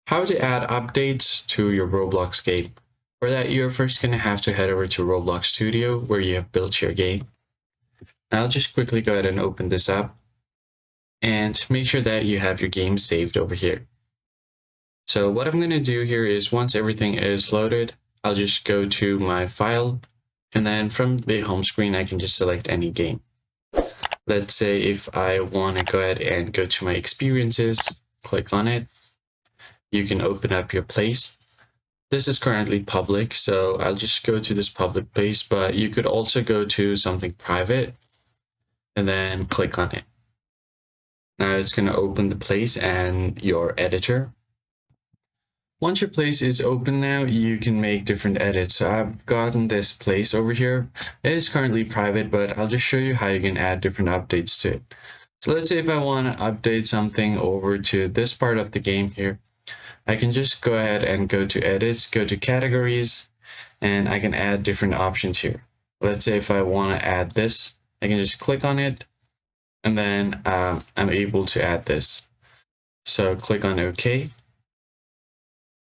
How to add updates to your Roblox game. For that, you're first going to have to head over to Roblox Studio where you have built your game. Now I'll just quickly go ahead and open this up and make sure that you have your game saved over here. So what I'm going to do here is once everything is loaded, I'll just go to my file, and then from the home screen, I can just select any game. Let's say if I want to go ahead and go to my experiences, click on it. You can open up your place. This is currently public, so I'll just go to this public place, but you could also go to something private and then click on it. Now it's going to open the place and your editor. Once your place is open now, you can make different edits. So I've gotten this place over here. It is currently private, but I'll just show you how you can add different updates to it. So let's say if I want to update something over to this part of the game here, I can just go ahead and go to edits, go to categories, and I can add different options here. Let's say if I want to add this, I can just click on it, and then I'm able to add this. So click on OK.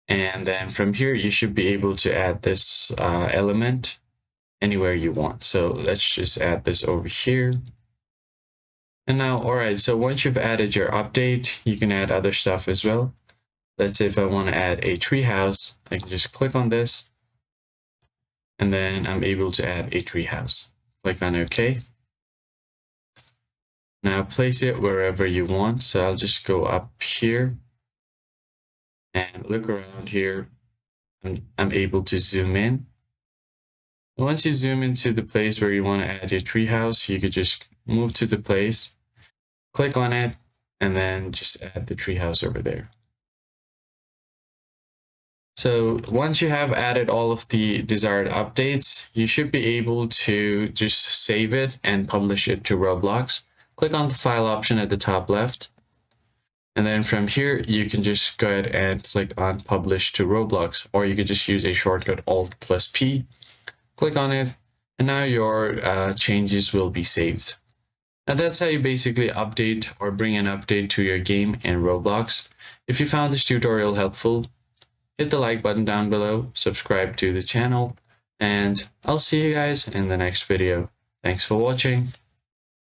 And then from here, you should be able to add this element anywhere you want. So let's just add this over here. And now, all right, so once you've added your update, you can add other stuff as well. Let's say if I want to add a treehouse, I can just click on this. And then I'm able to add a treehouse. Click on OK. Now place it wherever you want. So I'll just go up here and look around here. I'm able to zoom in. Once you zoom into the place where you want to add your treehouse, you could just move to the place, click on it, and then just add the treehouse over there. So once you have added all of the desired updates, you should be able to just save it and publish it to Roblox. Click on the file option at the top left. And then from here, you can just go ahead and click on publish to Roblox, or you could just use a shortcut Alt+P, click on it, and now your changes will be saved. Now that's how you basically update or bring an update to your game in Roblox. If you found this tutorial helpful, hit the like button down below, subscribe to the channel, and I'll see you guys in the next video. Thanks for watching.